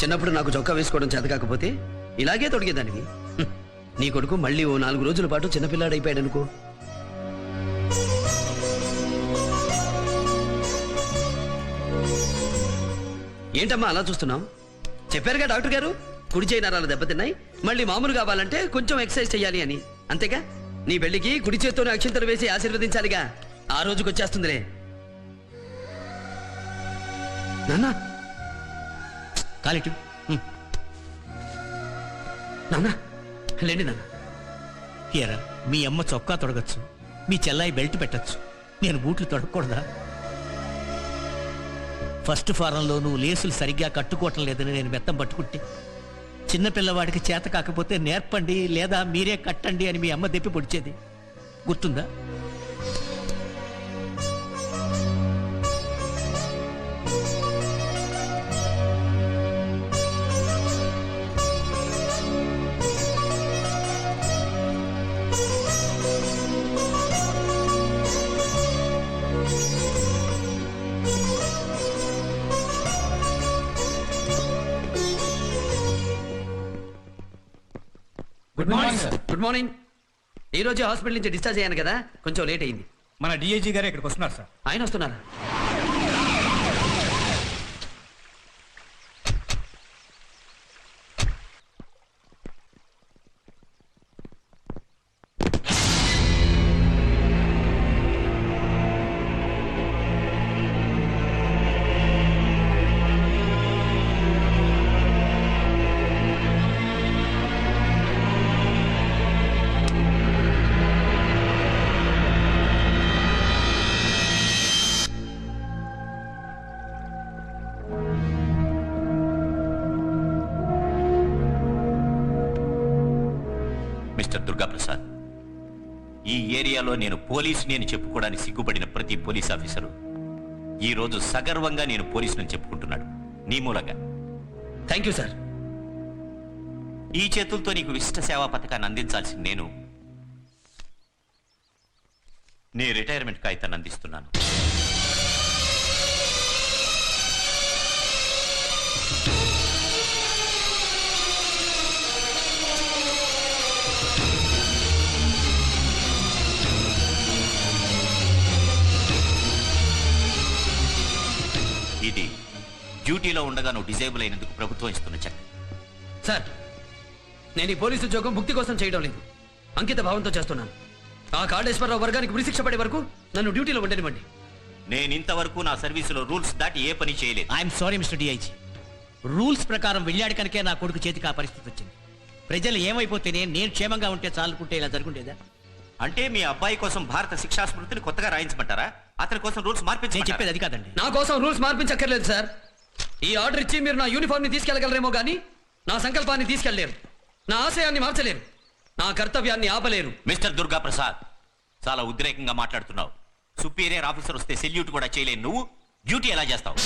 చిన్నప్పుడు నాకు చొక్కా వేసుకోవడం చేత కాకపోతే ఇలాగే తొడిగేదానివి. నీ కొడుకు మళ్ళీ ఓ 4 రోజుల పాటు చిన్నపిల్లాడైపోయాడు అనుకో. ఏంటమ్మా అలా చూస్తున్నావు? చెప్పారుగా డాక్టర్ గారు, కుడి చేయి నరాలు దెబ్బతిన్నాయి, మళ్ళీ మామూలు కావాలంటే కొంచెం ఎక్సర్సైజ్ చెయ్యాలి అని. అంతేగా? నీ పెళ్లికి కుడి చేత్తోనే అక్షింతలు వేసి ఆశీర్వదించాలిగా. ఆ రోజుకి వచ్చేస్తుందిలే. నాన్న కాలిట్టు. నాన్న లేండి నాన్న. ఎరా, మీ అమ్మ చొక్కా తొడగచ్చు, మీ చెల్లాయి బెల్ట్ పెట్టచ్చు, నేను బూట్లు తొడగకూడదా? ఫస్ట్ ఫారంలో నువ్వు లేసులు సరిగ్గా కట్టుకోవటం లేదని నేను బెత్తం పట్టుకుంటే, చిన్నపిల్లవాడికి చేత కాకపోతే నేర్పండి లేదా మీరే కట్టండి అని మీ అమ్మ దెప్పి పొడిచేది గుర్తుందా? Good morning sir. Good morning. ఈ రోజు హాస్పిటల్ నుంచి డిశ్చార్జ్ అయ్యాను కదా, కొంచెం లేట్ అయింది. మన డిఐజీ గారు ఇక్కడికి వస్తున్నారు సార్. ఆయన వస్తున్నారా? మిస్టర్ దుర్గాప్రసాద్, ఈ ఏరియాలో నేను పోలీసుని అని చెప్పుకోవడానికి సిగ్గుపడిన ప్రతి పోలీస్ ఆఫీసరు ఈ రోజు సగర్వంగా నేను పోలీసుని చెప్పుకుంటున్నాడు నీ మూలంగా. Thank you sir. ఈ చేతులతో నీకు విశిష్ట సేవా పథకాన్ని అందించాల్సిన నేను నీ రిటైర్మెంట్ కాగితాన్ని అందిస్తున్నాను. ఇది డ్యూటీలో ఉండగా నువ్వు డిజేబుల్ అయినందుకు ప్రభుత్వం ఇస్తున్న చెక్. సార్, నేను ఈ పోలీసు ఉద్యోగం భుక్తి కోసం చేయడం లేదు, అంకిత భావంతో చేస్తున్నాను. ఆ కాళేశ్వరరావు వర్గానికి ఉరిశిక్ష పడే వరకు నన్ను డ్యూటీలో ఉండనివ్వండి. నేను ఇంతవరకు నా సర్వీసులో రూల్స్ దాటి ఏ పని చేయలేదు. I'm sorry mister DIG. Rules ప్రకారం వెళ్ళాడు కనుకే నా కొడుకు చేతికి ఆ పరిస్థితి వచ్చింది. ప్రజలు ఏమైపోతేనే నేను క్షేమంగా ఉంటే చాలుకుంటే ఇలా జరుగుండేదా? అంటే మీ అబ్బాయి కోసం భారత శిక్షా స్మృతిని కొత్తగా రాయించమంటారా? అతని కోసం రూల్స్ నేను మార్పించి చెప్పేది అది కాదండి. నా కోసం రూల్స్ మార్పించక్కర్లేదు సార్. ఈ ఆర్డర్ ఇచ్చి మీరు నా యూనిఫామ్ ని తీసుకెళ్లగలరేమో గానీ నా సంకల్పాన్ని తీసుకెళ్లేరు, నా ఆశయాన్ని మార్చలేరు, నా కర్తవ్యాన్ని ఆపలేరు. మిస్టర్ దుర్గా ప్రసాద్, చాలా ఉద్రేకంగా మాట్లాడుతున్నావు. సుపీరియర్ ఆఫీసర్ వస్తే సెల్యూట్ కూడా చేయలేను నువ్వు డ్యూటీ ఎలా చేస్తావు?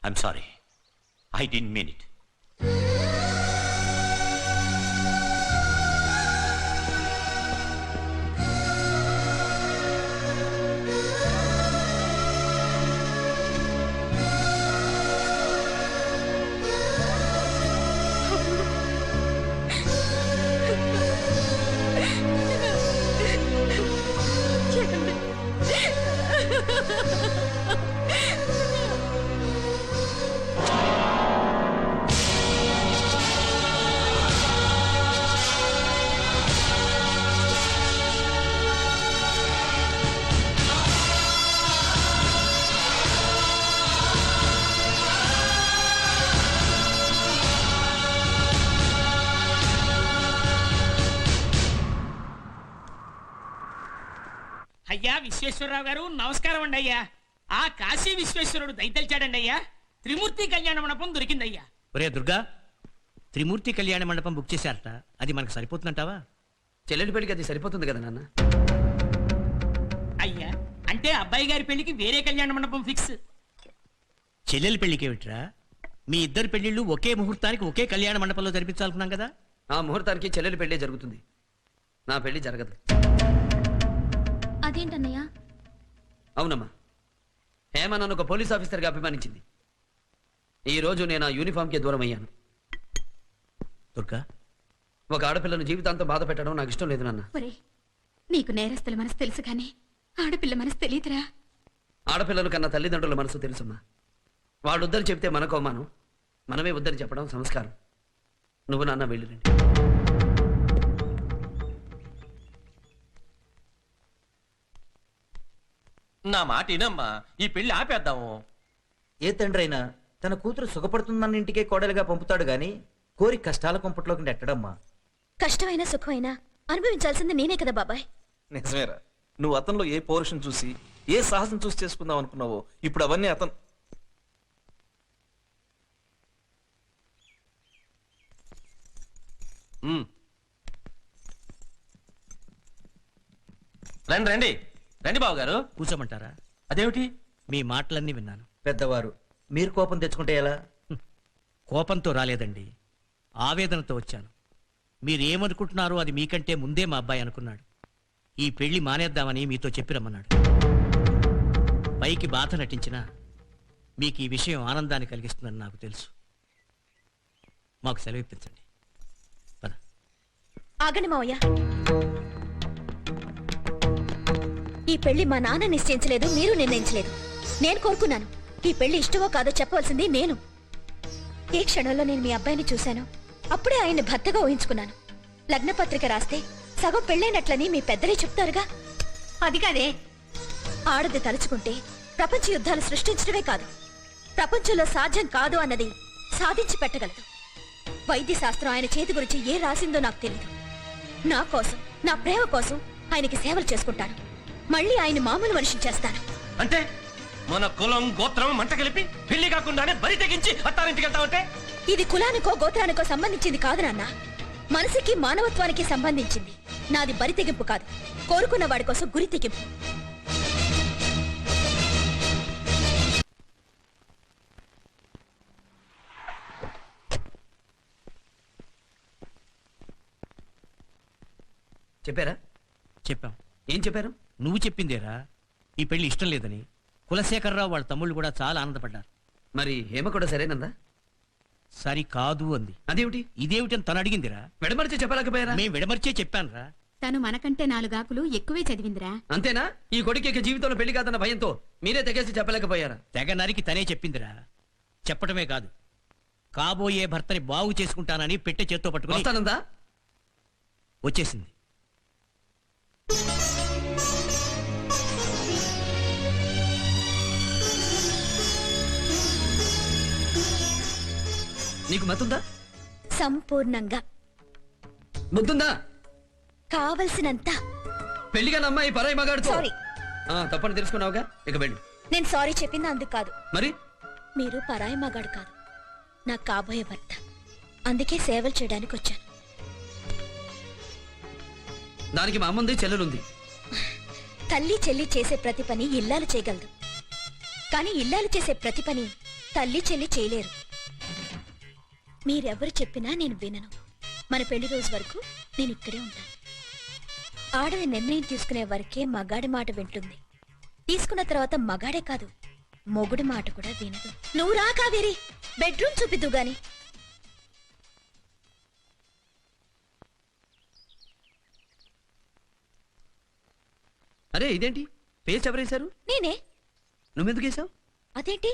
I'm sorry, I didn't mean it. అయ్యా విశ్వేశ్వరరావు గారు నమస్కారం అండి. అయ్యా ఆ కాశీ విశ్వేశ్వరుడు దయతలిచాడండి. అయ్యా త్రిమూర్తి కళ్యాణ మండపం దొరికిందయ్యా. ఒరే దుర్గా, త్రిమూర్తి కళ్యాణ మండపం బుక్ చేశారట, అది మనకు సరిపోతుందంటావా? చెల్లెలి పెళ్లికి అది సరిపోతుంది కదా నాన్న. అయ్యా అంటే అబ్బాయి గారి పెళ్లికి వేరే కళ్యాణ మండపం ఫిక్స్. చెల్లెలి పెళ్లికి ఏమిట్రా, మీ ఇద్దరు పెళ్లిళ్ళు ఒకే ముహూర్తానికి ఒకే కళ్యాణ మండపంలో జరిపించాలనుకున్నాం కదా. ఆ ముహూర్తానికి చెల్లెలి పెళ్లి జరుగుతుంది, నా పెళ్లి జరగదు. అదేంటన్నయ్య? అవునమ్మా, హేమ నన్ను ఒక పోలీస్ ఆఫీసర్గా అభిమానించింది. ఈ రోజు నేను ఆ యూనిఫామ్కి దూరం అయ్యాను. దుర్గా, ఒక ఆడపిల్లను జీవితాంతం బాధ పెట్టడం నాకు ఇష్టం లేదు నాన్న. ఒరే, నీకు నేరస్తుల మనసు తెలుసు కానీ ఆడపిల్ల మనసు తెలియదురా. ఆడపిల్లలు కన్నా తల్లిదండ్రుల మనసు తెలుసమ్మా. వాళ్ళు వద్దని చెప్తే మనకు అవమానం, మనమే వద్దని చెప్పడం సంస్కారం. నువ్వు నాన్న వెళ్ళిరండి. నా మాట వినమ్మా, ఈ పెళ్లి ఆపేద్దాము. ఏ తండ్రి అయినా తన కూతురు సుఖపడుతుందన్న ఇంటికే కోడలుగా పంపుతాడు గాని కోరి కష్టాల కొంపట్లోకి నెట్టడమ్మా. కష్టమైన సుఖమైనా అనుభవించాల్సింది నేనే కదా బాబాయ్. నిజమేరా, నువ్వు అతనిలో ఏ పౌరుషం చూసి ఏ సాహసం చూసి చేసుకుందాం అనుకున్నావో ఇప్పుడు అవన్నీ అతను. రండి రండి రండి బాబు గారు. కూర్చోమంటారా? అదేమిటి? మీ మాటలన్నీ విన్నాను. పెద్దవారు మీరు కోపం తెచ్చుకుంటే ఎలా? కోపంతో రాలేదండి, ఆవేదనతో వచ్చాను. మీరేమనుకుంటున్నారో అది మీకంటే ముందే మా అబ్బాయి అనుకున్నాడు. ఈ పెళ్లి మానేద్దామని మీతో చెప్పి రమ్మన్నాడు. పైకి బాధ నటించినా మీకు ఈ విషయం ఆనందాన్ని కలిగిస్తుందని నాకు తెలుసు. మాకు సెలవు ఇప్పించండి. పద. ఆగండి మావయ్య. ఈ పెళ్లి మా నాన్న నిశ్చయించలేదు, మీరు నిర్ణయించలేదు. నేను కోరుకున్నాను. ఈ పెళ్లి ఇష్టమో కాదో చెప్పవలసింది నేను. ఏ క్షణంలో నేను మీ అబ్బాయిని చూశాను, అప్పుడే ఆయన్ని భర్తగా ఊహించుకున్నాను. లగ్నపత్రిక రాస్తే సగం పెళ్ళైనట్లని మీ పెద్దలే చెప్తారుగా. అది కాదే, ఆడది తలుచుకుంటే ప్రపంచ యుద్ధాలు సృష్టించడమే కాదు, ప్రపంచంలో సాధ్యం కాదు అన్నది సాధించి పెట్టగలదు. వైద్య శాస్త్రం ఆయన చేతి గురించి ఏ రాసిందో నాకు తెలియదు. నా కోసం, నా ప్రేమ కోసం ఆయనకి సేవలు చేసుకుంటాను. మళ్ళీ ఆయన మామూలు మనిషిని చేస్తాను. అంటే మన కులం గోత్రం మంట కలిపి పెళ్లి కాకుండానే బరి తెగించి అత్తారింటికి వెళ్తామంటే? ఇది కులానికో గోత్రానికో సంబంధించింది కాదు నాన్న, మనసుకి మానవత్వానికి సంబంధించింది. నాది బరి తెగింపు కాదు, కోరుకున్న వాడి కోసం గురి తెగింపు. చెప్పారా? చెప్పాం. ఏం చెప్పారు? నువ్వు చెప్పిందేరా, ఈ పెళ్లి ఇష్టం లేదని. కులశేఖరరావు వాళ్ళ తమ్ముళ్ళు కూడా చాలా ఆనందపడ్డారు. మరి హేమ కూడా సరేనందా? సరి కాదు అంది. అదేమిటి? ఇదేమిటని తను అడిగిందిరా. విడమరిచి చెప్పలేకపోయారా? మేము విడమర్చే చెప్పానురా. తను మనకంటే 4 ఆకులు ఎక్కువే చదివిందిరా. అంతేనా? ఈ కొడుకు ఇక జీవితంలో పెళ్లి కాదన్న భయంతో మీరే తెగేసి చెప్పలేకపోయారా? తెగ నరికి తనే చెప్పిందిరా. చెప్పటమే కాదు, కాబోయే భర్తని బాగు చేసుకుంటానని పెట్టె చేత్తో పట్టుకుని వస్తానందా? వచ్చేసింది. నీకు మతుందా? సంపూర్ణంగా. ముద్దుందా? కావలసినంత. పెళ్లిగా అమ్మాయి పరాయి మగాడుతో. సారీ. తప్పని తెలుసుకున్నావుగా, ఇక వెళ్ళు. నేను సారీ చెప్పింది అందుకు కాదు. మరి మీరు పరాయి మగాడు కాదు, నా కాబోయే భర్త. అందుకే సేవలు చేయడానికి వచ్చాను. దానికి మా అమ్మంది, చెల్లెలుంది. తల్లి చెల్లి చేసే ప్రతి పని ఇల్లాలు చేయగలదు, కానీ ఇల్లాలు చేసే ప్రతి పని తల్లి చెల్లి చేయలేరు. మీరెవరు చెప్పినా నేను వినను. మన పెళ్లి రోజు వరకు నేను ఇక్కడే ఉంటాను. ఆడది నిర్ణయం తీసుకునే వరకే మగాడి మాట వింటుంది. తీసుకున్న తర్వాత మగాడే కాదు, మొగుడి మాట కూడా వినదు. నువ్వు రా కావేరి, బెడ్రూమ్ చూపిద్దు గాని. అరే ఇదేంటి పేస్ట్ ఎవరేశారు? నేనే. నువ్వెందుకు వేసావు? అదేంటి,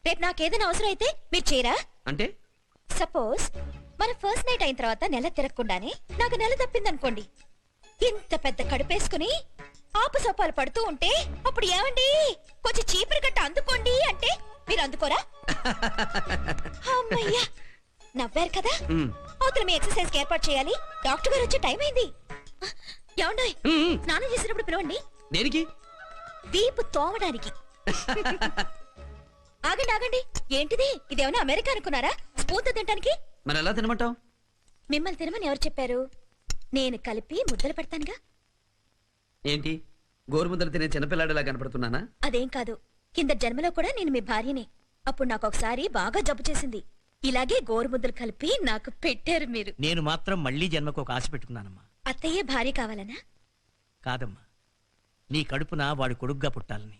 రేపు నాకేదైనా అవసరం అయితే మీరు చేయరా? అంటే సపోజ్ మన ఫస్ట్ నైట్ అయిన తర్వాత నెల తిరగకుండానే నాకు నెల తప్పిందనుకోండి, ఇంత పెద్ద కడుపేసుకుని ఆపసోపాలు పడుతూ ఉంటే అప్పుడు ఏమండి కొంచెం చీపురు కట్ట అందుకోండి అంటే మీరు అందుకోరా? అమ్మయ్యా, నవ్వారు కదా. అవతల మీ ఎక్సర్సైజ్ కి ఏర్పాటు చేయాలి. డాక్టర్ గారు వచ్చే టైం అయింది. ఏమండోయ్, స్నానం చేసినప్పుడు పిలవండి. దేనికి? వీపు తోమడానికి. ఆగండి ఆగండి, ఏంటిది? ఇదేమన్నా అమెరికా అనుకున్నారా స్పూన్తో తినడానికి? మరి ఎలా తినమంటావు? మిమ్మల్ని తినమని ఎవరు చెప్పారు? నేను కలిపి ముద్దలు పెడతానుగా. ఏంటి గోరుముద్దలు తినే చిన్నపిల్లాడిలా కనపడుతున్నానా? అదేం కాదు, కింద జన్మలో కూడా నేను మీ భార్యనే. అప్పుడు నాకు ఒకసారి బాగా జబ్బు చేసింది. ఇలాగే గోరుముద్దలు కలిపి నాకు పెట్టారు మీరు. నేను మాత్రం మళ్ళీ జన్మకు ఒక ఆశ పెట్టుకున్నానమ్మా. అత్తయ్యే భార్య కావాలనా? కాదమ్మా, నీ కడుపున వాడి కొడుగ్గా పుట్టాలని.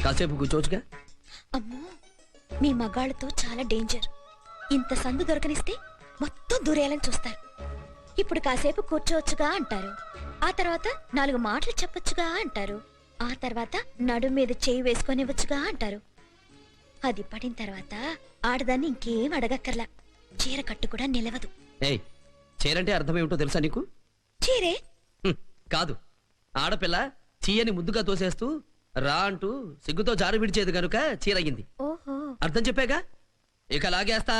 కాసేపు కూర్చోవచ్చుగా. అమ్మో, మీ మగాళ్ళతో చాలా డేంజర్. ఇంత సందు దొరకనిస్తే మొత్తం దూరేయాలని చూస్తారు. ఇప్పుడు కాసేపు కూర్చోవచ్చుగా అంటారు, ఆ తర్వాత 4 మాటలు చెప్పొచ్చుగా అంటారు, ఆ తర్వాత నడు మీద చేయి వేసుకొనివ్వచ్చుగా అంటారు. అది పడిన తర్వాత ఆడదాన్ని ఇంకేం అడగక్కర్లా, చీర కట్టు కూడా నిలవదు. ఏయ్, చీరంటే అర్థం ఏమిటో తెలుసా నీకు? చీరే కాదు, ఆడపిల్ల చీయని ముద్దుగా తోసేస్తూ రా అంటూ సిగ్గుతో జారు విడిచేది గనుక చీరయ్యింది. ఓహో, అర్థం చెప్పాగా, ఇక లాగేస్తా.